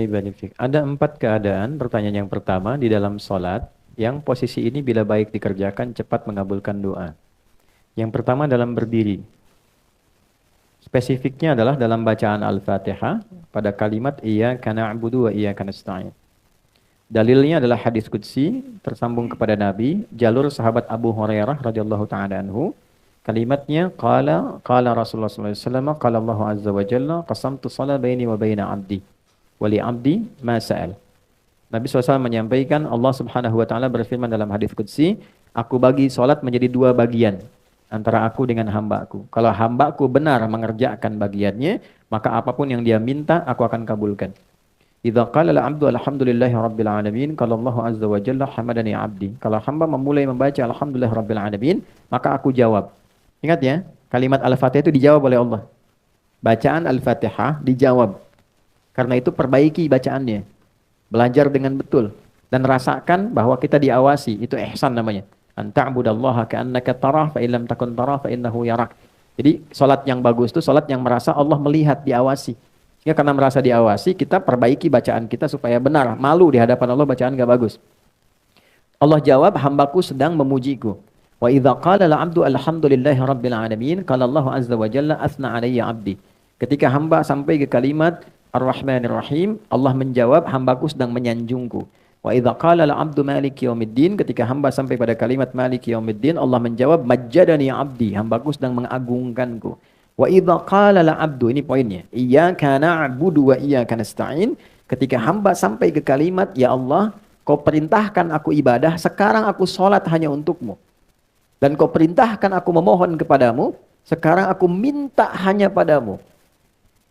ibarik fik. Ada 4 keadaan. Pertanyaan yang pertama, di dalam sholat, yang posisi ini bila baik dikerjakan cepat mengabulkan doa. Yang pertama dalam berdiri. Spesifiknya adalah dalam bacaan Al-Fatihah pada kalimat iyyaka na'budu wa iyyaka nasta'in. Dalilnya adalah hadis qudsi tersambung kepada Nabi, jalur sahabat Abu Hurairah radhiyallahu taala anhu. Kalimatnya qala Rasulullah sallallahu alaihi wasallam qala Allah azza wa jalla qasamtu shalah baini wa baina 'abdi wa li 'abdi ma sa'al. Nabi SAW menyampaikan, Allah subhanahu wa ta'ala berfirman dalam hadis qudsi, aku bagi salat menjadi 2 bagian antara aku dengan hambaku. Kalau hambaku benar mengerjakan bagiannya, maka apapun yang dia minta aku akan kabulkan. Idza qala al-'abdu alhamdulillahi rabbil alamin, qala Allah azza wa jalla hamadani 'abdi. Kalau hamba memulai membaca alhamdulillah rabbil alamin, maka aku jawab. Ingat ya, kalimat Al-Fatihah itu dijawab oleh Allah. Bacaan Al-Fatihah dijawab. Karena itu perbaiki bacaannya. Belajar dengan betul. Dan rasakan bahwa kita diawasi. Itu ihsan namanya. An ta'budallaha ka'annaka tarah fa illam takun tarah fa innahu yarak. Jadi salat yang bagus itu salat yang merasa Allah melihat, diawasi. Sehingga karena merasa diawasi, kita perbaiki bacaan kita supaya benar. Malu di hadapan Allah bacaan gak bagus. Allah jawab, hambaku sedang memujiku. Wa idza qala al-'abdu alhamdulillahi rabbil alamin, qala Allah azza wa jalla athna 'alayya 'abdi. Ketika hamba sampai ke kalimat Ar-Rahmanir Rahim, Allah menjawab, hambaku sedang menyanjungku. Wa idza qala al-'abdu maliki yaumiddin, ketika hamba sampai pada kalimat maliki yaumiddin, Allah menjawab, majjadani 'abdi, hambaku sedang mengagungkanku. Wa idza qala al-'abdu, ini poinnya, iyyaka na'budu wa iyyaka nasta'in, ketika hamba sampai ke kalimat, ya Allah, kau perintahkan aku ibadah, sekarang aku salat hanya untukmu. Dan kau perintahkan aku memohon kepadamu, sekarang aku minta hanya padamu.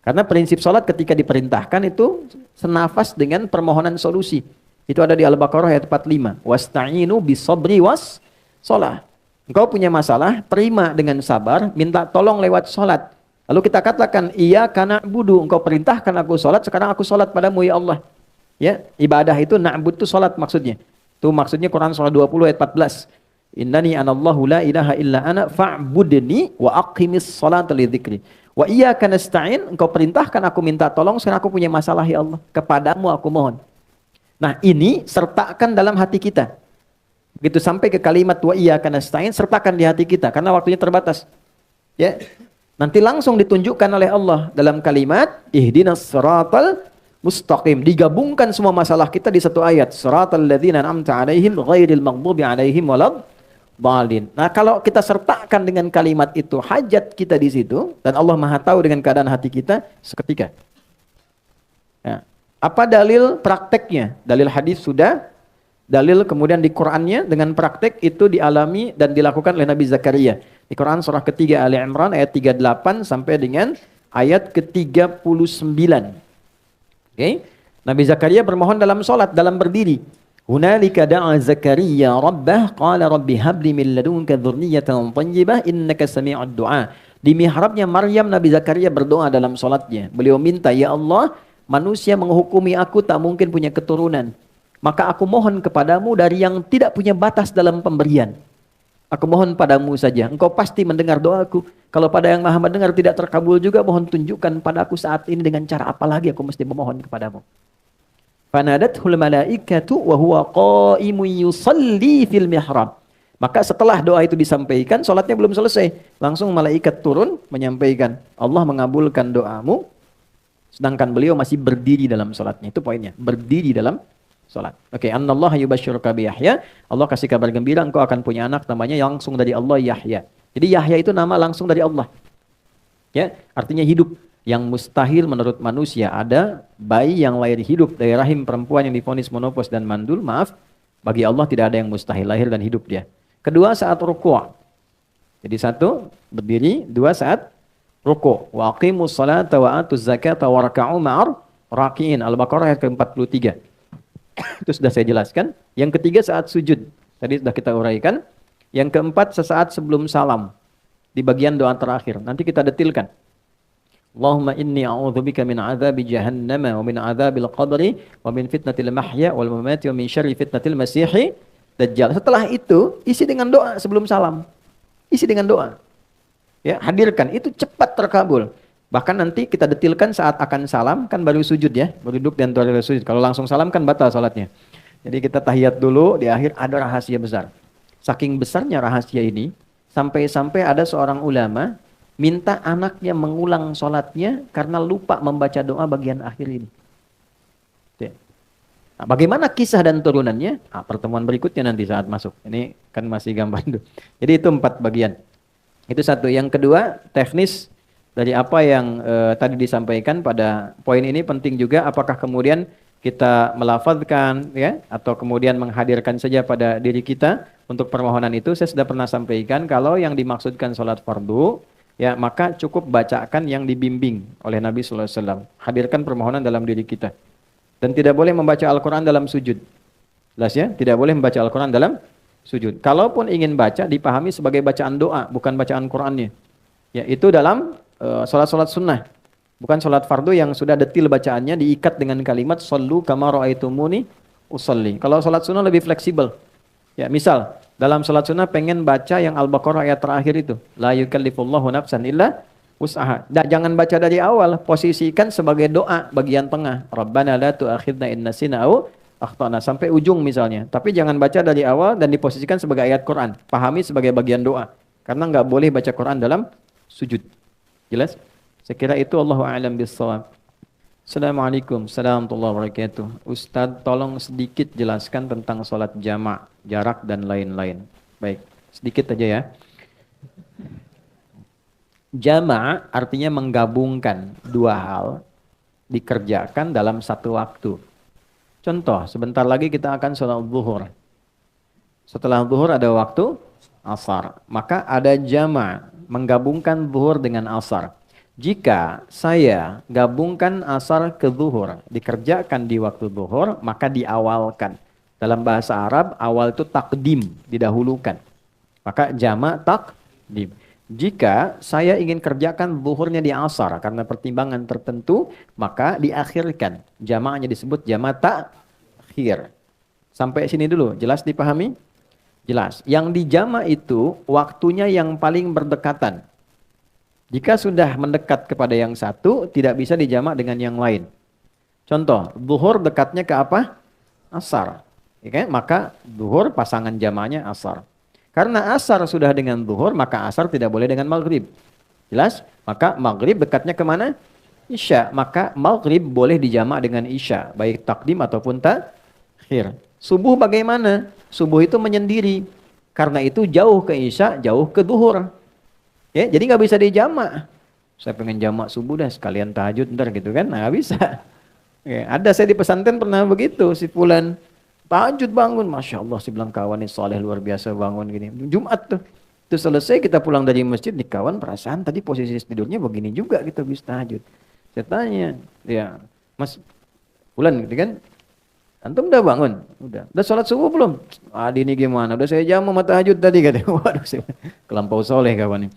Karena prinsip sholat ketika diperintahkan itu senafas dengan permohonan solusi. Itu ada di Al-Baqarah ayat 45. Wasta'inu bisabri was sholat. Engkau punya masalah, terima dengan sabar, minta tolong lewat sholat. Lalu kita katakan, iya karena budu, engkau perintahkan aku sholat, sekarang aku sholat padamu ya Allah. Ya, ibadah itu na'bud itu sholat maksudnya. Itu maksudnya Quran surah 20 ayat 14. Innani anallahu la ilaha illa ana fa'budni wa aqimis salata li dzikri. Wa iyyaka nasta'in, engkau perintahkan aku minta tolong, sekarang aku punya masalah ya Allah. Kepadamu aku mohon. Nah, ini sertakan dalam hati kita. Begitu sampai ke kalimat wa iyyaka nasta'in, sertakan di hati kita karena waktunya terbatas. Ya. Nanti langsung ditunjukkan oleh Allah dalam kalimat ihdinas siratal mustaqim. Digabungkan semua masalah kita di satu ayat. Siratal ladzina an'amta 'alaihim ghairil maghdubi 'alaihim walad dhalin. Nah, kalau kita sertakan dengan kalimat itu hajat kita di situ dan Allah Maha tahu dengan keadaan hati kita seketika. Ya. Apa dalil prakteknya? Dalil hadis sudah, dalil kemudian di Qur'annya dengan praktek itu dialami dan dilakukan oleh Nabi Zakaria. Di Quran surah ketiga Ali Imran ayat 38 sampai dengan ayat ke-39. Okay. Nabi Zakaria bermohon dalam salat, dalam berdiri. Hunalika da'a Zakaria rabbah qala rabbi habli min ladunka dzurriyyatan thayyibah innaka sami'ud du'a. Di mihrabnya Maryam, Nabi Zakaria berdoa dalam salatnya. Beliau minta, ya Allah, manusia menghukumi aku tak mungkin punya keturunan. Maka aku mohon kepadamu dari yang tidak punya batas dalam pemberian. Aku mohon padamu saja. Engkau pasti mendengar doaku. Kalau pada yang maha mendengar tidak terkabul juga, mohon tunjukkan padaku saat ini dengan cara apa lagi aku mesti memohon kepadamu. Fanadathul malaikatu wa huwa qa'imun yusalli fil mihrab. Maka setelah doa itu disampaikan, salatnya belum selesai. Langsung malaikat turun menyampaikan, Allah mengabulkan doamu. Sedangkan beliau masih berdiri dalam salatnya. Itu poinnya, berdiri dalam salat. Oke, annallaha yubashshiruka bi Yahya. Allah kasih kabar gembira engkau akan punya anak namanya langsung dari Allah Yahya. Jadi Yahya itu nama langsung dari Allah. Ya, artinya hidup. Yang mustahil menurut manusia ada bayi yang lahir hidup dari rahim perempuan yang divonis monopos dan mandul. Maaf, bagi Allah tidak ada yang mustahil lahir dan hidup dia. Kedua, saat ruku'. Jadi satu, berdiri. Dua, saat ruku'. Wa aqimus salata wa atuz zakata wa raka'u ma'ar raki'in. Al-Baqarah ayat ke-43. Itu sudah saya jelaskan. Yang ketiga, saat sujud. Tadi sudah kita uraikan. Yang keempat, sesaat sebelum salam. Di bagian doa terakhir. Nanti kita detilkan. Allahumma inni a'udzubika min adzabi jahannam wa min adzabil qabri wa min fitnatil mahya wal mamati wa min syarri fitnatil masiih dajjal. Setelah itu isi dengan doa sebelum salam. Isi dengan doa. Ya, hadirkan itu cepat terkabul. Bahkan nanti kita detilkan saat akan salam kan baru sujud ya, baru duduk dan baru sujud. Kalau langsung salam kan batal salatnya. Jadi kita tahiyat dulu, di akhir ada rahasia besar. Saking besarnya rahasia ini, sampai-sampai ada seorang ulama minta anaknya mengulang salatnya karena lupa membaca doa bagian akhir ini. Nah, bagaimana kisah dan turunannya? Nah, pertemuan berikutnya nanti saat masuk. Ini kan masih gambar dulu. Jadi itu 4 bagian. Itu satu. Yang kedua, teknis dari apa yang tadi disampaikan pada poin ini penting juga. Apakah kemudian kita melafazkan ya, atau kemudian menghadirkan saja pada diri kita untuk permohonan itu. Saya sudah pernah sampaikan kalau yang dimaksudkan sholat fardu, ya maka cukup bacakan yang dibimbing oleh Nabi Sallallahu Alaihi Wasallam. Hadirkan permohonan dalam diri kita. Dan tidak boleh membaca Al-Quran dalam sujud. Jelas ya? Tidak boleh membaca Al-Quran dalam sujud. Kalaupun ingin baca, dipahami sebagai bacaan doa, bukan bacaan Qurannya. Ya, itu dalam sholat-sholat sunnah. Bukan sholat fardu yang sudah detil bacaannya, diikat dengan kalimat Sallu kama ra'aitumuni usalli. Kalau sholat sunnah lebih fleksibel. Ya, misal, dalam sholat sunnah pengen baca yang Al-Baqarah ayat terakhir itu. La yukallifullahu nafsan illa usaha. Jangan baca dari awal, posisikan sebagai doa bagian tengah. Rabbana la tu'akhidna in nasina au akhtana sampai ujung misalnya. Tapi jangan baca dari awal dan diposisikan sebagai ayat Quran. Pahami sebagai bagian doa. Karena nggak boleh baca Quran dalam sujud. Jelas? Saya kira itu Allahu a'lam bissawab. Assalamualaikum warahmatullahi wabarakatuh. Ustadz tolong sedikit jelaskan tentang sholat jamak, jarak dan lain-lain. Baik, sedikit aja ya. Jama' artinya menggabungkan dua hal dikerjakan dalam satu waktu. Contoh, sebentar lagi kita akan sholat zuhur. Setelah zuhur ada waktu asar. Maka ada jama' menggabungkan zuhur dengan asar. Jika saya gabungkan asar ke zuhur, dikerjakan di waktu zuhur, maka diawalkan. Dalam bahasa Arab, awal itu takdim, didahulukan. Maka jama' takdim. Jika saya ingin kerjakan zuhurnya di asar karena pertimbangan tertentu, maka diakhirkan. Jamaahnya disebut jama' ta'khir. Sampai sini dulu, jelas dipahami? Jelas. Yang dijama' itu waktunya yang paling berdekatan. Jika sudah mendekat kepada yang satu, tidak bisa dijama' dengan yang lain. Contoh, zuhur dekatnya ke apa? Asar. Ya, maka zuhur pasangan jamaahnya asar. Karena asar sudah dengan zuhur, maka asar tidak boleh dengan maghrib. Jelas? Maka maghrib dekatnya kemana? Isya. Maka maghrib boleh dijamak dengan isya. Baik takdim ataupun takhir. Subuh bagaimana? Subuh itu menyendiri. Karena itu jauh ke isya, jauh ke zuhur. Ya, jadi nggak bisa dijamak. Saya pengen jamak subuh dah, sekalian tahajud ntar gitu kan. Nah, nggak bisa. Ya, ada saya di pesantren pernah begitu. Si fulan tahajud bangun, Masya Allah, si bilang kawan ini soleh luar biasa bangun gini. Jumat tuh. Itu selesai kita pulang dari masjid, di kawan perasaan tadi posisi tidurnya begini juga kita bisa tahajud. Saya tanya, ya Mas Fulan gitu kan, antum udah bangun? Udah sholat subuh belum? Adi ini gimana? Udah saya jam sama tahajud tadi katanya. Waduh, kelampau soleh kawan ini.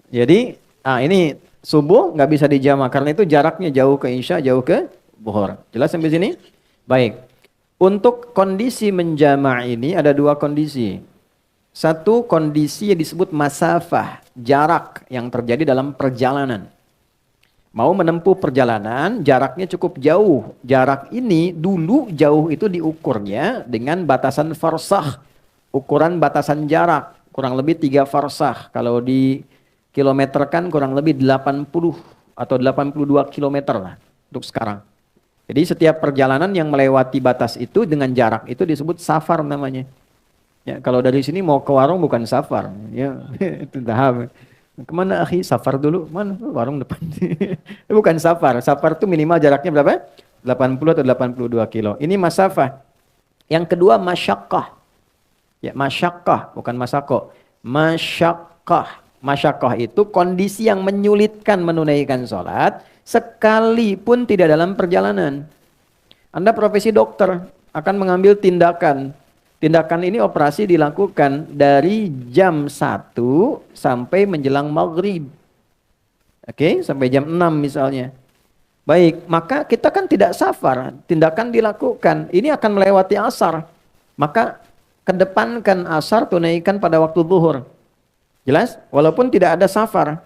Jadi, ini subuh nggak bisa dijama karena itu jaraknya jauh ke isya, jauh ke zuhur. Jelas sampai sini? Baik. Untuk kondisi menjama' ini ada dua kondisi. Satu kondisi yang disebut masafah, jarak yang terjadi dalam perjalanan. Mau menempuh perjalanan, jaraknya cukup jauh. Jarak ini dulu jauh itu diukurnya dengan batasan farsakh. Ukuran batasan jarak, kurang lebih 3 farsakh. Kalau dikilometerkan kurang lebih 80 atau 82 kilometer lah untuk sekarang. Jadi setiap perjalanan yang melewati batas itu dengan jarak itu disebut safar namanya. Ya, kalau dari sini mau ke warung bukan safar, ya itu tahap. Kemana akhi? Safar dulu. Mana? Warung depan. Bukan safar. Safar itu minimal jaraknya berapa? 80 atau 82 kilo. Ini masafah. Yang kedua masyaqqah. Ya, masyaqqah bukan masako. Masyaqqah. Masyaqqah itu kondisi yang menyulitkan menunaikan sholat sekalipun tidak dalam perjalanan. Anda profesi dokter akan mengambil tindakan. Tindakan ini operasi dilakukan dari jam 1 sampai menjelang maghrib. Oke, sampai jam 6 misalnya. Baik, maka kita kan tidak safar. Tindakan dilakukan. Ini akan melewati asar. Maka kedepankan asar, tunaikan pada waktu zuhur. Jelas? Walaupun tidak ada safar.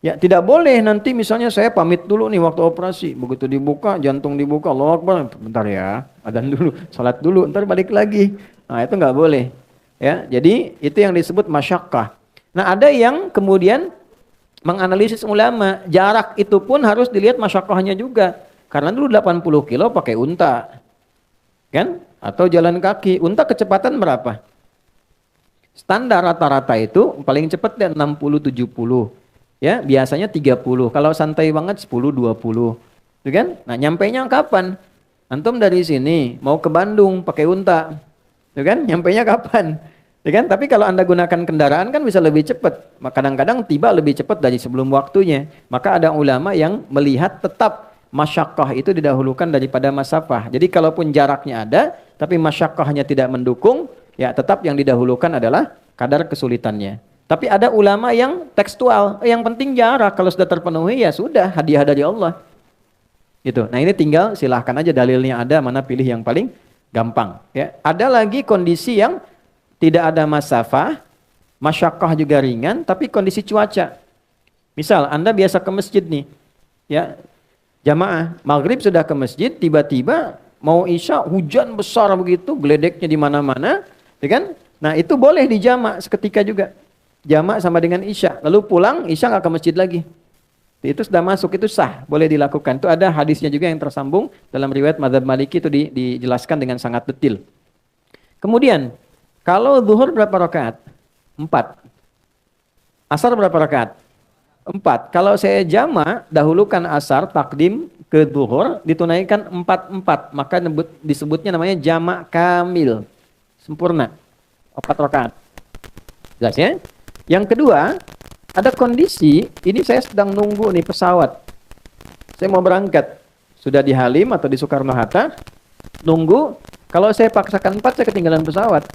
Ya, tidak boleh nanti misalnya saya pamit dulu nih waktu operasi. Begitu dibuka, jantung dibuka, Allahu Akbar. Bentar ya, adzan dulu, salat dulu, ntar balik lagi. Nah, itu nggak boleh. Ya, jadi itu yang disebut masyakkah. Nah, ada yang kemudian menganalisis ulama, jarak itu pun harus dilihat masyakkahnya juga. Karena dulu 80 kilo pakai unta. Kan? Atau jalan kaki. Unta kecepatan berapa? Standar rata-rata itu paling cepat deh 60-70. Ya, biasanya 30. Kalau santai banget 10-20. Itu kan? Nah, nyampainya kapan? Antum dari sini mau ke Bandung pakai unta. Itu kan? Nyampainya kapan? Itu kan? Tapi kalau Anda gunakan kendaraan kan bisa lebih cepat. Kadang-kadang tiba lebih cepat dari sebelum waktunya. Maka ada ulama yang melihat tetap masyakkah itu didahulukan daripada masafah. Jadi kalaupun jaraknya ada, tapi masyakkahnya tidak mendukung, ya tetap yang didahulukan adalah kadar kesulitannya. Tapi ada ulama yang tekstual, yang penting jarak, kalau sudah terpenuhi ya sudah, hadiah dari Allah. Gitu. Nah, ini tinggal silahkan aja dalilnya ada, mana pilih yang paling gampang, ya. Ada lagi kondisi yang tidak ada masafah, masyakkah juga ringan, tapi kondisi cuaca. Misal Anda biasa ke masjid nih, ya. Jamaah maghrib sudah ke masjid, tiba-tiba mau isya hujan besar begitu, geledeknya di mana-mana, ya kan? Nah, itu boleh dijamak seketika juga. Jamak sama dengan isya, lalu pulang isya nggak ke masjid lagi. Itu sudah masuk, itu sah, boleh dilakukan. Itu ada hadisnya juga yang tersambung dalam riwayat Madzhab Maliki, itu dijelaskan dengan sangat detail. Kemudian, kalau zuhur berapa rakaat? 4. Asar berapa rakaat? 4. Kalau saya jamak, dahulukan asar, takdim ke zuhur, ditunaikan 4-4. Maka disebutnya namanya jamak kamil. Sempurna. 4 rakaat. Jelas ya? Yang kedua, ada kondisi, ini saya sedang nunggu nih pesawat. Saya mau berangkat. Sudah di Halim atau di Soekarno-Hatta, nunggu. Kalau saya paksakan 4, saya ketinggalan pesawat.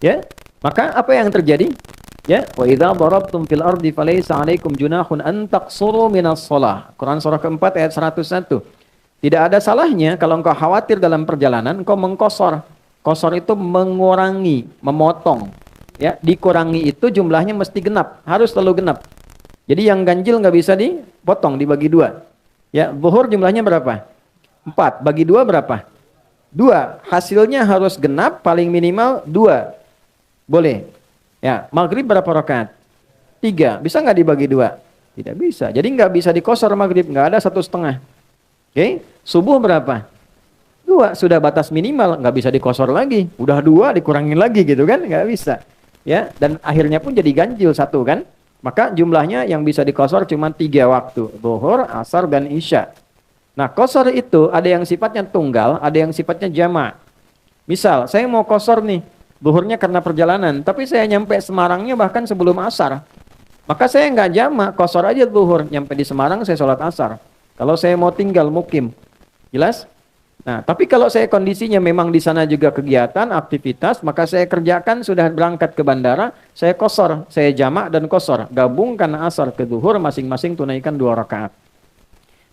Ya, maka apa yang terjadi? Ya, wa idza darabtum fil ardi falaysa 'alaikum junahun an taqsuru minas shalah. Quran surah keempat ayat 101. Tidak ada salahnya kalau engkau khawatir dalam perjalanan engkau mengkosor. Kosor itu mengurangi, memotong. Ya, dikurangi itu jumlahnya mesti genap, harus selalu genap. Jadi yang ganjil nggak bisa dipotong, dibagi 2. Ya, zuhur jumlahnya berapa? 4, bagi 2 berapa? 2. Hasilnya harus genap, paling minimal 2. Boleh. Ya, maghrib berapa rakaat? 3. Bisa nggak dibagi 2? Tidak bisa. Jadi nggak bisa dikosor maghrib, nggak ada 1,5. Oke, subuh berapa? 2. Sudah batas minimal, nggak bisa dikosor lagi. Udah 2 dikurangin lagi gitu kan? Nggak bisa. Ya, dan akhirnya pun jadi ganjil 1 kan? Maka jumlahnya yang bisa dikosor cuma 3 waktu, zuhur, asar, dan isya. Nah, kosor itu ada yang sifatnya tunggal, ada yang sifatnya jamak. Misal, saya mau kosor nih, zuhurnya karena perjalanan, tapi saya nyampe Semarangnya bahkan sebelum asar. Maka saya nggak jamak, kosor aja zuhur, nyampe di Semarang saya sholat asar. Kalau saya mau tinggal mukim, jelas? Nah, tapi kalau saya kondisinya memang di sana juga kegiatan, aktivitas, maka saya kerjakan sudah berangkat ke bandara, saya kosor, saya jamak dan kosor, gabungkan asar ke zuhur, masing-masing tunaikan 2 rakaat.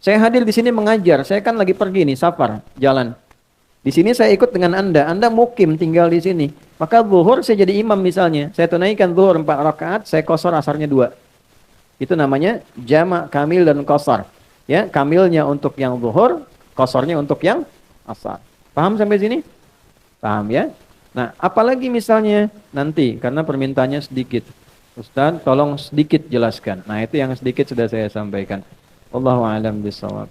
Saya hadir di sini mengajar, saya kan lagi pergi nih, safar, jalan. Di sini saya ikut dengan Anda mukim tinggal di sini. Maka zuhur saya jadi imam misalnya, saya tunaikan zuhur 4 rakaat, saya kosor asarnya 2. Itu namanya jamak kamil dan kosor. Ya, kamilnya untuk yang zuhur, kosornya untuk yang asar. Paham sampai sini? Paham ya? Nah, apalagi misalnya nanti, karena permintaannya sedikit. Ustaz, tolong sedikit jelaskan. Nah, itu yang sedikit sudah saya sampaikan. Wallahu a'lam bishawab.